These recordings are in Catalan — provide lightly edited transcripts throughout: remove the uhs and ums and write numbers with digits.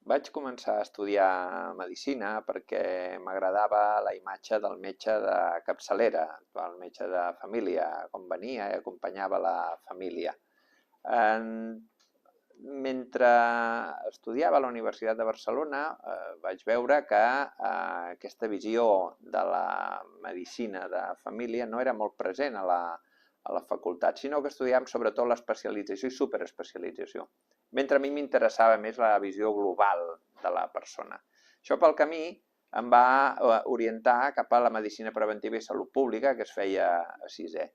Vaig començar a estudiar medicina perquè m'agradava la imatge del metge de capçalera, el metge de família, com venia i acompanyava la família. Mentre estudiava a la Universitat de Barcelona vaig veure que aquesta visió de la medicina de família no era molt present a la facultat, sinó que estudiàvem sobretot l'especialització i superespecialització, mentre a mi m'interessava més la visió global de la persona. Això pel camí em va orientar cap a la medicina preventiva i salut pública, que es feia a sisè.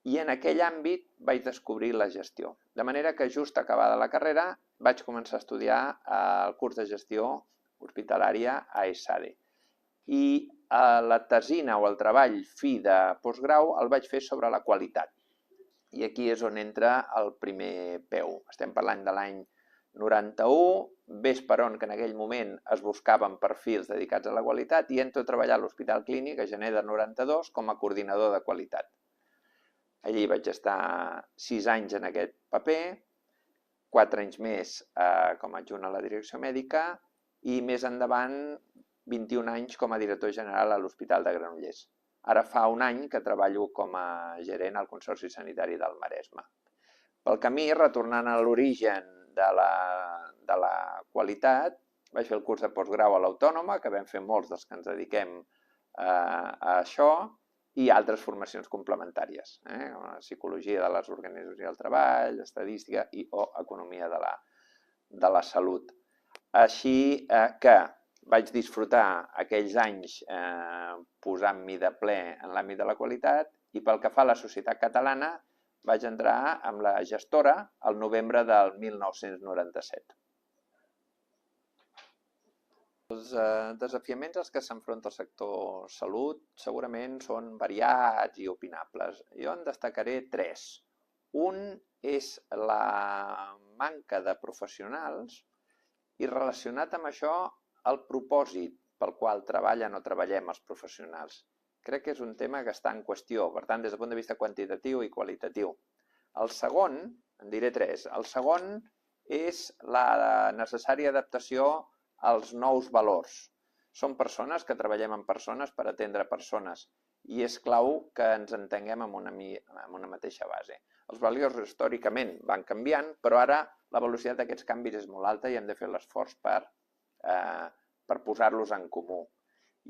I en aquell àmbit vaig descobrir la gestió. De manera que just acabada la carrera vaig començar a estudiar el curs de gestió hospitalària a ESADE. I la tesina o el treball fi de postgrau el vaig fer sobre la qualitat. I aquí és on entra el primer peu. Estem parlant de l'any 91, ves per on que en aquell moment es buscaven perfils dedicats a la qualitat i entro a treballar a l'Hospital Clínic a gener de 92 com a coordinador de qualitat. Allí vaig estar 6 anys en aquest paper, 4 anys més com a adjunt a la direcció mèdica i més endavant 21 anys com a director general a l'Hospital de Granollers. Ara fa un any que treballo com a gerent al Consorci Sanitari del Maresme. Pel camí, retornant a l'origen de la qualitat, vaig fer el curs de postgrau a l'Autònoma, que vam fer molts dels que ens dediquem a això, i altres formacions complementàries, psicologia de les organitzacions del treball, estadística o economia de la salut. Així que vaig disfrutar aquells anys posant-m'hi de ple en l'àmbit de la qualitat i pel que fa a la societat catalana vaig entrar amb la gestora al novembre del 1997. Els desafiaments als que s'enfronta el sector salut segurament són variats i opinables. Jo en destacaré 3. Un és la manca de professionals i relacionat amb això el propòsit pel qual treballen o treballem els professionals. Crec que és un tema que està en qüestió, per tant, des del punt de vista quantitatiu i qualitatiu. El segon, en diré 3, el segon és la necessària adaptació als nous valors. Som persones que treballem amb persones per atendre persones i és clau que ens entenguem amb una mateixa base. Els valors històricament van canviant, però ara la velocitat d'aquests canvis és molt alta i hem de fer l'esforç per posar-los en comú.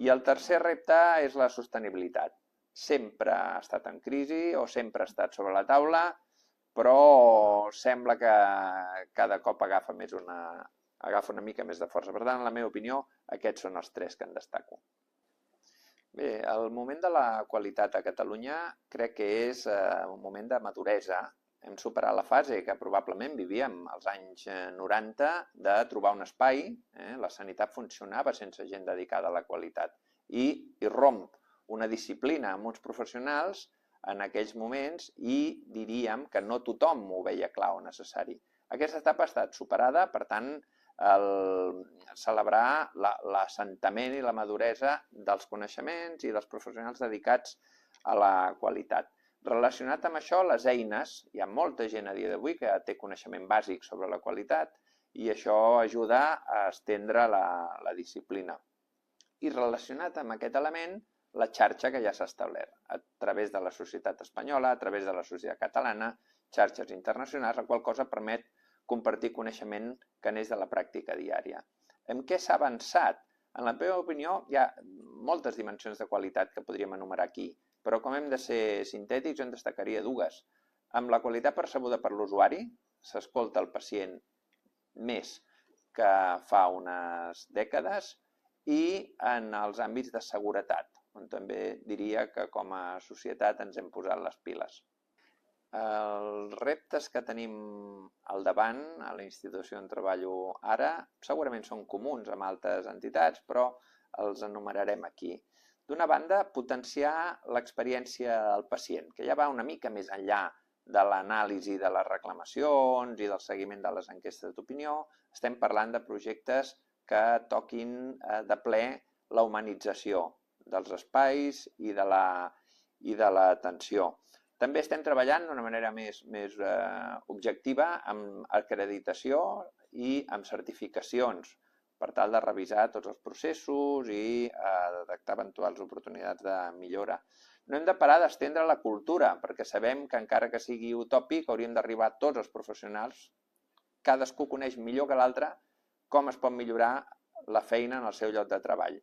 I el tercer repte és la sostenibilitat. Sempre ha estat en crisi o sempre ha estat sobre la taula, però sembla que cada cop agafa una mica més de força. Per tant, en la meva opinió, aquests són els 3 que en destaco. Bé, el moment de la qualitat a Catalunya crec que és un moment de maduresa. Hem superat la fase que probablement vivíem als anys 90 de trobar un espai, la sanitat funcionava sense gent dedicada a la qualitat i romp una disciplina amb uns professionals en aquells moments i diríem que no tothom ho veia clar o necessari. Aquesta etapa ha estat superada, per tant, celebrar l'assentament i la maduresa dels coneixements i dels professionals dedicats a la qualitat. Relacionat amb això, les eines, hi ha molta gent a dia d'avui que té coneixement bàsic sobre la qualitat i això ajuda a estendre la disciplina. I relacionat amb aquest element, la xarxa que ja s'ha establert a través de la societat espanyola, a través de la societat catalana, xarxes internacionals, la qual cosa permet compartir coneixement que neix de la pràctica diària. En què s'ha avançat? En la meva opinió, hi ha moltes dimensions de qualitat que podríem enumerar aquí, però com hem de ser sintètics, en destacaria 2. Amb la qualitat percebuda per l'usuari, s'escolta el pacient més que fa unes dècades, i en els àmbits de seguretat, on també diria que com a societat ens hem posat les piles. Els reptes que tenim al davant, a la institució on treballo ara, segurament són comuns amb altres entitats, però els enumerarem aquí. D'una banda, potenciar l'experiència del pacient, que ja va una mica més enllà de l'anàlisi de les reclamacions i del seguiment de les enquestes d'opinió. Estem parlant de projectes que toquin de ple la humanització dels espais i de l'atenció. També estem treballant d'una manera més objectiva amb acreditació i amb certificacions per tal de revisar tots els processos i detectar eventuals oportunitats de millora. No hem de parar d'estendre la cultura, perquè sabem que encara que sigui utòpic hauríem d'arribar a tots els professionals. Cadascú coneix millor que l'altre com es pot millorar la feina en el seu lloc de treball.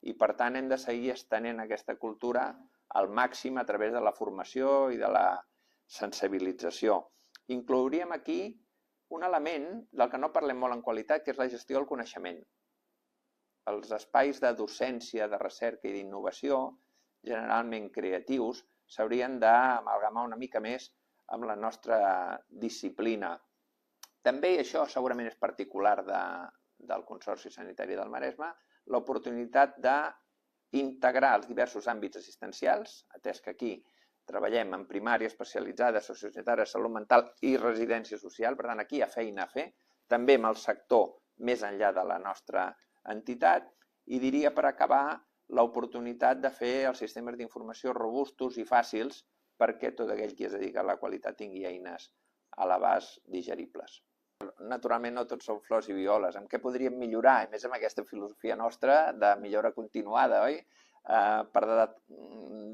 I per tant hem de seguir estenent aquesta cultura al màxim a través de la formació i de la sensibilització. Inclouríem aquí un element del que no parlem molt en qualitat, que és la gestió del coneixement. Els espais de docència, de recerca i d'innovació, generalment creatius, s'haurien d'amalgamar una mica més amb la nostra disciplina. També, i això segurament és particular del Consorci Sanitari del Maresme, l'oportunitat d'integrar els diversos àmbits assistencials, atès que aquí treballem en primària especialitzada, sociosanitària, salut mental i residència social, per tant, aquí hi ha feina a fer, també amb el sector més enllà de la nostra entitat, i diria per acabar l'oportunitat de fer els sistemes d'informació robustos i fàcils perquè tot aquell qui es dedica a la qualitat tingui eines a l'abast digeribles. Naturalment no tots són flors i violes. En què podríem millorar? A més, amb aquesta filosofia nostra de millora continuada, oi? Per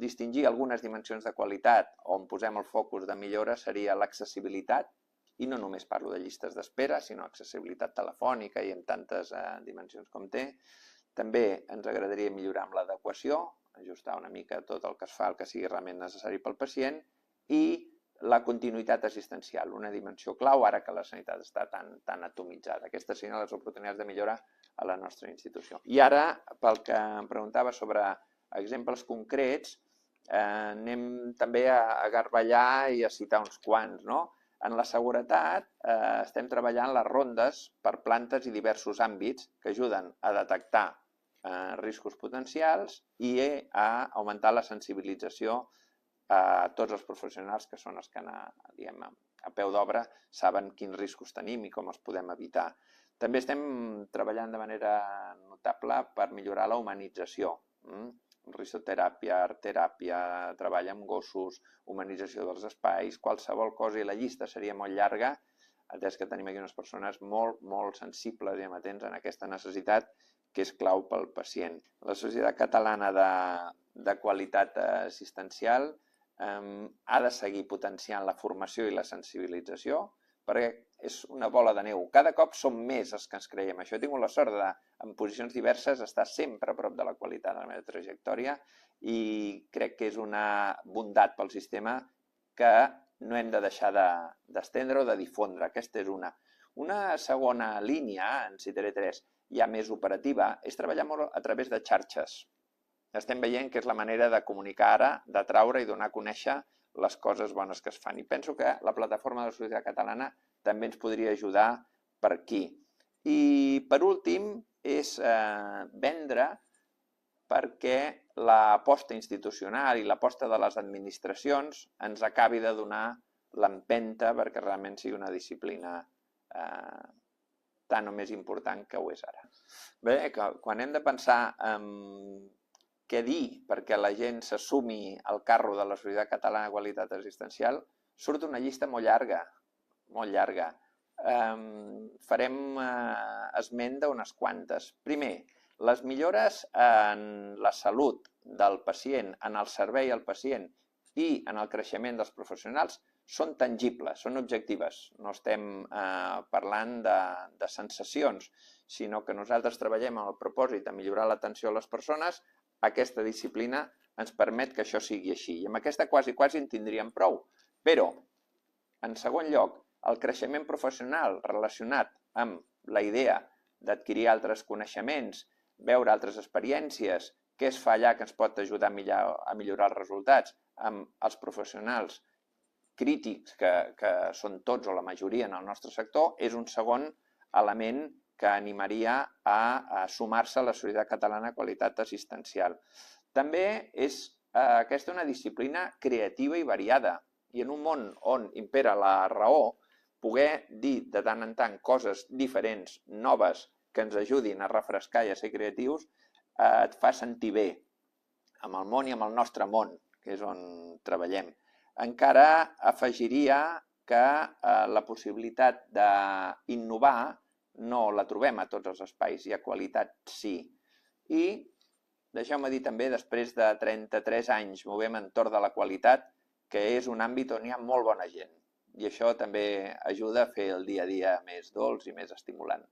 distingir algunes dimensions de qualitat on posem el focus de millora seria l'accessibilitat, i no només parlo de llistes d'espera, sinó accessibilitat telefònica i en tantes dimensions com té. També ens agradaria millorar amb l'adequació, ajustar una mica tot el que es fa, el que sigui realment necessari pel pacient, i la continuïtat assistencial, una dimensió clau ara que la sanitat està tan atomitzada. Aquestes serien les oportunitats de millora a la nostra institució. I ara, pel que em preguntava sobre exemples concrets, anem també a garballar i a citar uns quants. En la seguretat estem treballant les rondes per plantes i diversos àmbits que ajuden a detectar riscos potencials i a augmentar la sensibilització a tots els professionals que són els que a peu d'obra saben quins riscos tenim i com els podem evitar. També estem treballant de manera notable per millorar la humanització. Risoteràpia, artteràpia, treball amb gossos, humanització dels espais, qualsevol cosa, i la llista seria molt llarga, atès que tenim aquí unes persones molt sensibles i amatents en aquesta necessitat que és clau pel pacient. La Societat Catalana de Qualitat Assistencial ha de seguir potenciant la formació i la sensibilització, perquè és una bola de neu. Cada cop som més els que ens creiem. Això he tingut la sort de, en posicions diverses, estar sempre a prop de la qualitat de la meva trajectòria i crec que és una bondat pel sistema que no hem de deixar d'estendre o de difondre. Aquesta és una. Una segona línia, en citaré 3, ja més operativa, és treballar molt a través de xarxes. Estem veient que és la manera de comunicar ara, d'atraure i donar a conèixer les coses bones que es fan. I penso que la plataforma de la Societat Catalana també ens podria ajudar per aquí. I per últim és vendre perquè l'aposta institucional i l'aposta de les administracions ens acabi de donar l'empenta perquè realment sigui una disciplina tan o més important que ho és ara. Bé, quan hem de pensar en què dir perquè la gent s'assumi al carro de la Societat Catalana de Qualitat Assistencial, surt una llista molt llarga, molt llarga. Farem esment d'unes quantes. Primer, les millores en la salut del pacient, en el servei al pacient i en el creixement dels professionals són tangibles, són objectives. No estem parlant de sensacions, sinó que nosaltres treballem amb el propòsit de millorar l'atenció a les persones. Aquesta disciplina ens permet que això sigui així. I amb aquesta quasi en tindríem prou. Però, en segon lloc, el creixement professional relacionat amb la idea d'adquirir altres coneixements, veure altres experiències, què es fa allà que ens pot ajudar a millorar els resultats, amb els professionals crítics, que són tots o la majoria en el nostre sector, és un segon element que animaria a sumar-se a la Societat Catalana de Qualitat Assistencial. També és aquesta una disciplina creativa i variada, i en un món on impera la raó, poder dir de tant en tant coses diferents, noves, que ens ajudin a refrescar i a ser creatius, et fa sentir bé amb el món i amb el nostre món, que és on treballem. Encara afegiria que la possibilitat d'innovar no la trobem a tots els espais, i a qualitat sí. I deixeu-me dir també, després de 33 anys movem entorn de la qualitat, que és un àmbit on hi ha molt bona gent. I això també ajuda a fer el dia a dia més dolç i més estimulant.